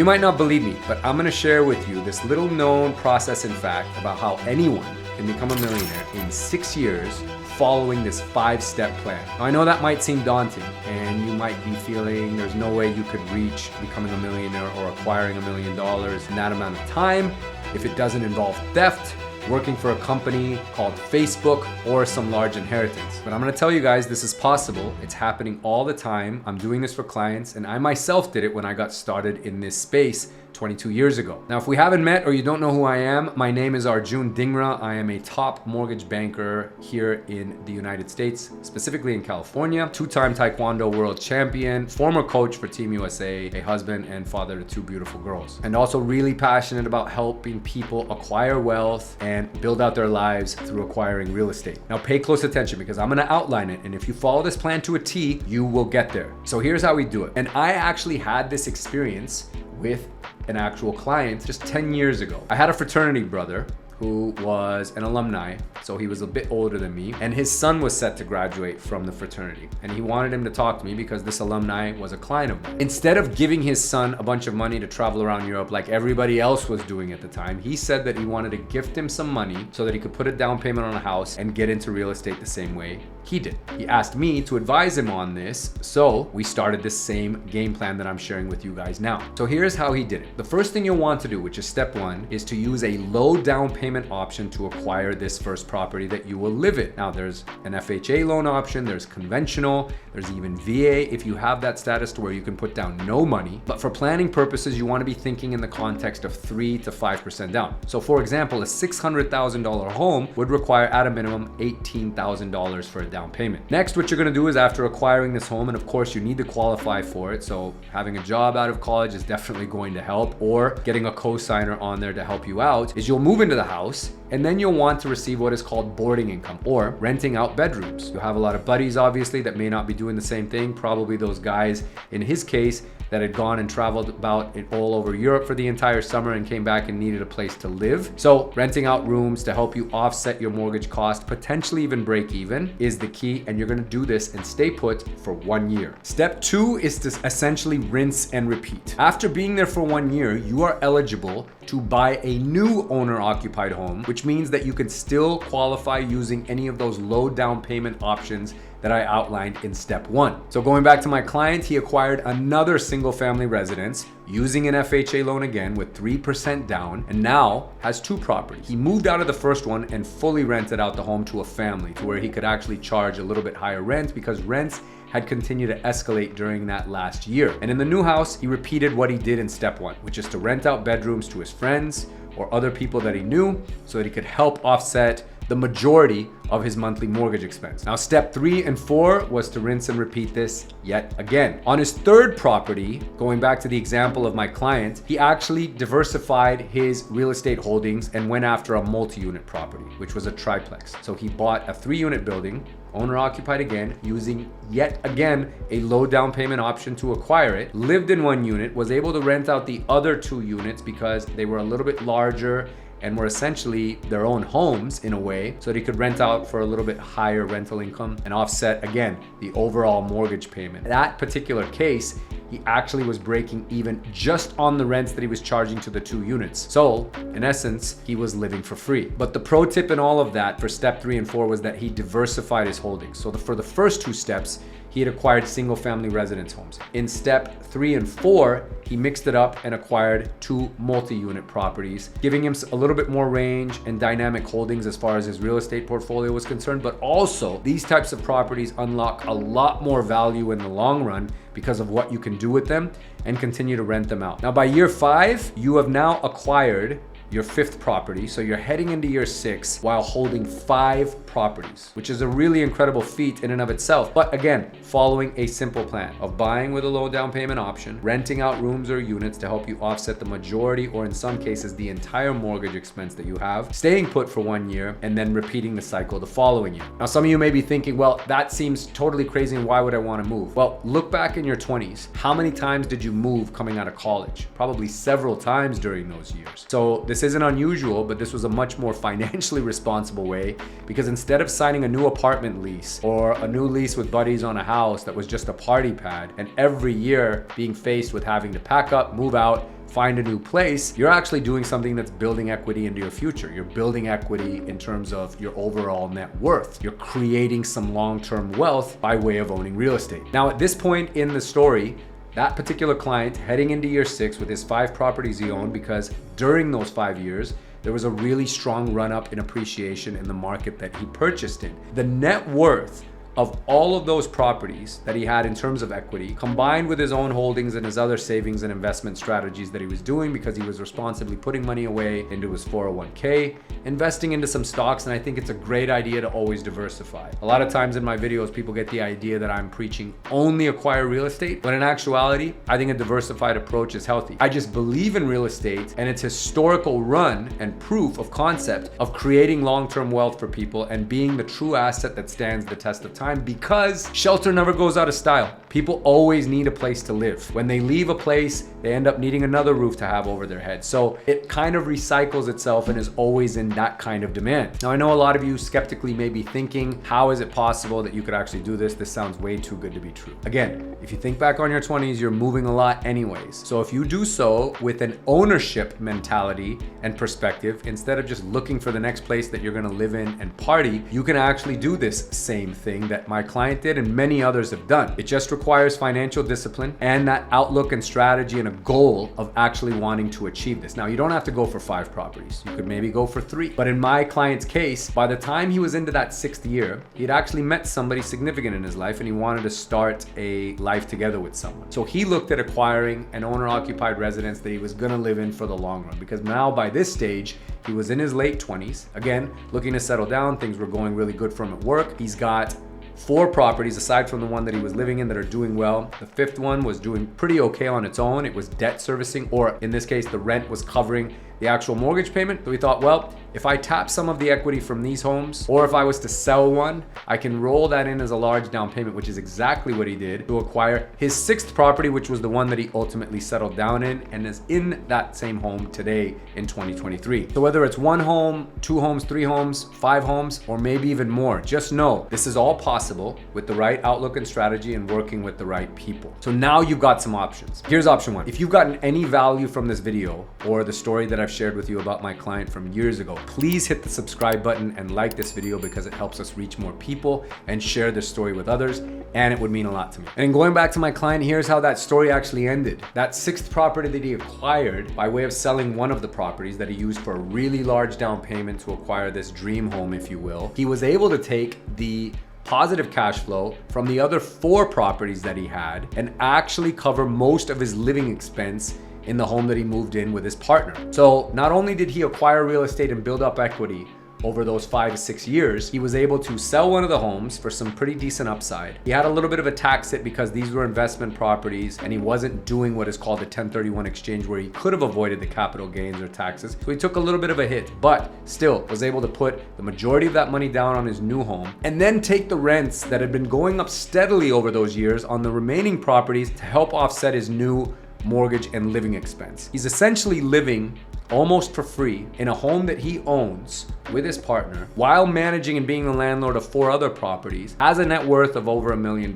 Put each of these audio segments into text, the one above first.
you might not believe me, but I'm gonna share with you this little known process in fact about how anyone can become a millionaire in 6 years following this 5-step plan. Now, I know that might seem daunting and you might be feeling there's no way you could reach becoming a millionaire or acquiring $1 million in that amount of time if it doesn't involve theft, working for a company called Facebook, or some large inheritance. But I'm gonna tell you guys this is possible. It's happening all the time. I'm doing this for clients, and I myself did it when I got started in this space 22 years ago. Now, if we haven't met or you don't know who I am, my name is Arjun Dhingra. I am a top mortgage banker here in the United States, specifically in California, 2-time Taekwondo world champion, former coach for Team USA, a husband and father to 2 beautiful girls, and also really passionate about helping people acquire wealth and build out their lives through acquiring real estate. Now, pay close attention because I'm gonna outline it, and if you follow this plan to a T, you will get there. So here's how we do it. And I actually had this experience with an actual client just 10 years ago. I had a fraternity brother who was an alumni, so he was a bit older than me, and his son was set to graduate from the fraternity, and he wanted him to talk to me because this alumni was a client of mine. Instead of giving his son a bunch of money to travel around Europe like everybody else was doing at the time, he said that he wanted to gift him some money so that he could put a down payment on a house and get into real estate the same way he did. He asked me to advise him on this, so we started this same game plan that I'm sharing with you guys now. So here's how he did it. The first thing you'll want to do, which is step 1, is to use a low down payment option to acquire this first property that you will live in. Now, there's an FHA loan option, there's conventional, there's even VA if you have that status to where you can put down no money. But for planning purposes, you want to be thinking in the context of 3 to 5% down. So for example, a $600,000 home would require at a minimum $18,000 for a down payment. Next, what you're going to do is after acquiring this home, and of course you need to qualify for it, so having a job out of college is definitely going to help, or getting a co-signer on there to help you out, is you'll move into the house, and then you'll want to receive what is called boarding income or renting out bedrooms. You'll have a lot of buddies obviously that may not be doing the same thing, probably those guys in his case that had gone and traveled about all over Europe for the entire summer and came back and needed a place to live. So renting out rooms to help you offset your mortgage cost, potentially even break even, is the key, and you're gonna do this and stay put for 1 year. Step 2 is to essentially rinse and repeat. After being there for 1 year, you are eligible to buy a new owner-occupied home, which means that you can still qualify using any of those low down payment options that I outlined in step 1. So going back to my client, he acquired another single family residence using an FHA loan again with 3% down, and now has 2 properties. He moved out of the first one and fully rented out the home to a family to where he could actually charge a little bit higher rent because rents had continued to escalate during that last year. And in the new house, he repeated what he did in step 1, which is to rent out bedrooms to his friends or other people that he knew so that he could help offset the majority of his monthly mortgage expense. Now, step 3 and 4 was to rinse and repeat this yet again. On his third property, going back to the example of my client, he actually diversified his real estate holdings and went after a multi-unit property, which was a triplex. So he bought a 3-unit building, owner occupied again, using yet again a low down payment option to acquire it, lived in 1 unit, was able to rent out the other 2 units because they were a little bit larger and were essentially their own homes in a way, so that he could rent out for a little bit higher rental income and offset again the overall mortgage payment. In that particular case, he actually was breaking even just on the rents that he was charging to the 2 units. So in essence, he was living for free. But the pro tip in all of that for step 3 and 4 was that he diversified his holdings. So for the first 2 steps, he had acquired single family residence homes. In step 3 and 4, he mixed it up and acquired 2 multi-unit properties, giving him a little bit more range and dynamic holdings as far as his real estate portfolio was concerned. But also, these types of properties unlock a lot more value in the long run because of what you can do with them and continue to rent them out. Now, by year 5, you have now acquired your 5th property. So you're heading into year 6 while holding 5 properties, which is a really incredible feat in and of itself. But again, following a simple plan of buying with a low down payment option, renting out rooms or units to help you offset the majority, or in some cases, the entire mortgage expense that you have, staying put for 1 year, and then repeating the cycle the following year. Now, some of you may be thinking, well, that seems totally crazy and why would I want to move? Well, look back in your 20s. How many times did you move coming out of college? Probably several times during those years. So this isn't unusual, but this was a much more financially responsible way, because instead of signing a new apartment lease or a new lease with buddies on a house that was just a party pad, and every year being faced with having to pack up, move out, find a new place, you're actually doing something that's building equity into your future. You're building equity in terms of your overall net worth. You're creating some long-term wealth by way of owning real estate. Now, at this point in the story, that particular client heading into year 6 with his 5 properties he owned, because during those 5 years, there was a really strong run up in appreciation in the market that he purchased in. The net worth of all of those properties that he had in terms of equity, combined with his own holdings and his other savings and investment strategies that he was doing, because he was responsibly putting money away into his 401k, investing into some stocks, and I think it's a great idea to always diversify. A lot of times in my videos, people get the idea that I'm preaching only acquire real estate, but in actuality, I think a diversified approach is healthy. I just believe in real estate and its historical run and proof of concept of creating long-term wealth for people and being the true asset that stands the test of time, because shelter never goes out of style. People always need a place to live. When they leave a place, they end up needing another roof to have over their head. So it kind of recycles itself and is always in that kind of demand. Now, I know a lot of you skeptically may be thinking, how is it possible that you could actually do this? This sounds way too good to be true. Again, if you think back on your 20s, you're moving a lot anyways. So if you do so with an ownership mentality and perspective, instead of just looking for the next place that you're gonna live in and party, you can actually do this same thing that my client did and many others have done. It just requires financial discipline and that outlook and strategy and a goal of actually wanting to achieve this. Now, you don't have to go for 5 properties. You could maybe go for 3. But in my client's case, by the time he was into that 6th year, he'd actually met somebody significant in his life and he wanted to start a life together with someone. So he looked at acquiring an owner-occupied residence that he was gonna live in for the long run, because now by this stage, he was in his late 20s. Again, looking to settle down. Things were going really good for him at work. He's got 4 properties aside from the one that he was living in that are doing well. The 5th one was doing pretty okay on its own. It was debt servicing, or in this case, the rent was covering the actual mortgage payment. So we thought, well, if I tap some of the equity from these homes, or if I was to sell one, I can roll that in as a large down payment, which is exactly what he did to acquire his 6th property, which was the one that he ultimately settled down in and is in that same home today in 2023. So whether it's 1 home, 2 homes, 3 homes, 5 homes, or maybe even more, just know this is all possible with the right outlook and strategy and working with the right people. So now you've got some options. Here's option 1. If you've gotten any value from this video or the story that I've shared with you about my client from years ago, please hit the subscribe button and like this video, because it helps us reach more people and share this story with others, and it would mean a lot to me. And going back to my client, here's how that story actually ended. That 6th property that he acquired by way of selling one of the properties that he used for a really large down payment to acquire this dream home, if you will, he was able to take the positive cash flow from the other 4 properties that he had and actually cover most of his living expense in the home that he moved in with his partner. So not only did he acquire real estate and build up equity over those 5 to 6 years, he was able to sell one of the homes for some pretty decent upside. He had a little bit of a tax hit because these were investment properties and he wasn't doing what is called a 1031 exchange, where he could have avoided the capital gains or taxes. So he took a little bit of a hit, but still was able to put the majority of that money down on his new home and then take the rents that had been going up steadily over those years on the remaining properties to help offset his new mortgage and living expense. He's essentially living almost for free in a home that he owns with his partner while managing and being the landlord of 4 other properties, has a net worth of over $1 million,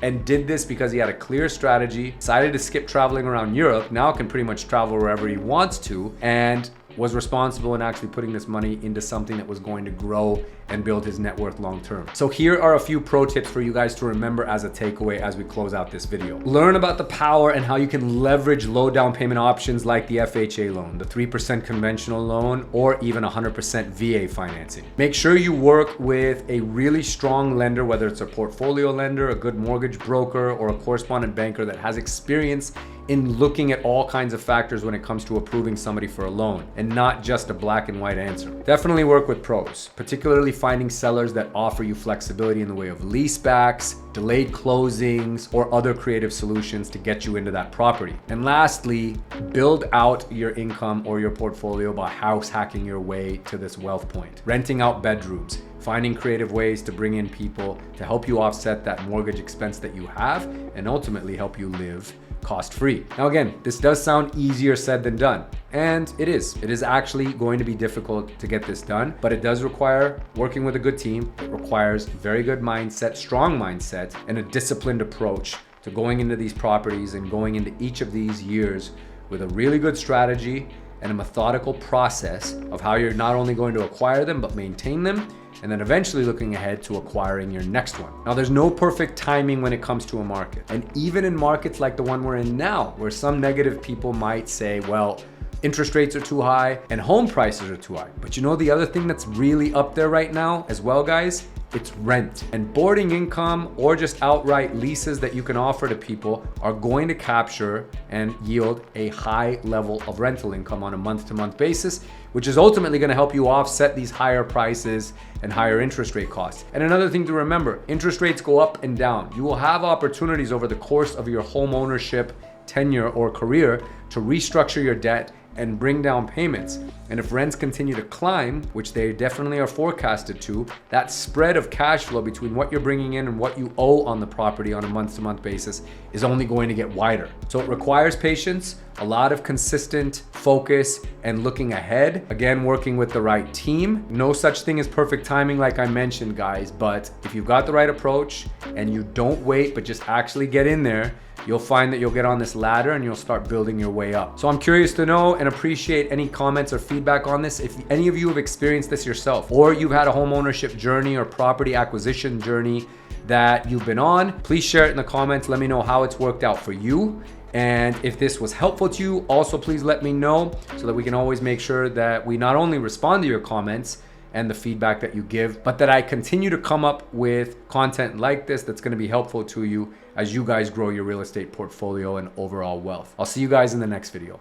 and did this because he had a clear strategy, decided to skip traveling around Europe, now can pretty much travel wherever he wants to, and was responsible in actually putting this money into something that was going to grow and build his net worth long term. So here are a few pro tips for you guys to remember as a takeaway as we close out this video. Learn about the power and how you can leverage low down payment options like the FHA loan, the 3% conventional loan, or even 100% VA financing. Make sure you work with a really strong lender, whether it's a portfolio lender, a good mortgage broker, or a correspondent banker that has experience in looking at all kinds of factors when it comes to approving somebody for a loan, and not just a black and white answer. Definitely work with pros, particularly finding sellers that offer you flexibility in the way of leasebacks, delayed closings, or other creative solutions to get you into that property. And lastly, build out your income or your portfolio by house hacking your way to this wealth point. Renting out bedrooms, finding creative ways to bring in people to help you offset that mortgage expense that you have, and ultimately help you live cost-free. Now again, this does sound easier said than done, and it is. It is actually going to be difficult to get this done, but it does require working with a good team. It requires very good mindset, strong mindset, and a disciplined approach to going into these properties and going into each of these years with a really good strategy and a methodical process of how you're not only going to acquire them, but maintain them, and then eventually looking ahead to acquiring your next one. Now, there's no perfect timing when it comes to a market. And even in markets like the one we're in now, where some negative people might say, well, interest rates are too high and home prices are too high. But you know the other thing that's really up there right now as well, guys? It's rent. And boarding income or just outright leases that you can offer to people are going to capture and yield a high level of rental income on a month-to-month basis, which is ultimately going to help you offset these higher prices and higher interest rate costs. And another thing to remember, interest rates go up and down. You will have opportunities over the course of your home ownership tenure or career to restructure your debt and bring down payments. And if rents continue to climb, which they definitely are forecasted to, that spread of cash flow between what you're bringing in and what you owe on the property on a month-to-month basis is only going to get wider. So it requires patience, a lot of consistent focus, and looking ahead. Again, working with the right team. No such thing as perfect timing, like I mentioned, guys, but if you've got the right approach and you don't wait, but just actually get in there, you'll find that you'll get on this ladder and you'll start building your way up. So I'm curious to know and appreciate any comments or feedback on this. If any of you have experienced this yourself, or you've had a home ownership journey or property acquisition journey that you've been on, please share it in the comments. Let me know how it's worked out for you. And if this was helpful to you, also please let me know so that we can always make sure that we not only respond to your comments and the feedback that you give, but that I continue to come up with content like this that's going to be helpful to you as you guys grow your real estate portfolio and overall wealth. I'll see you guys in the next video.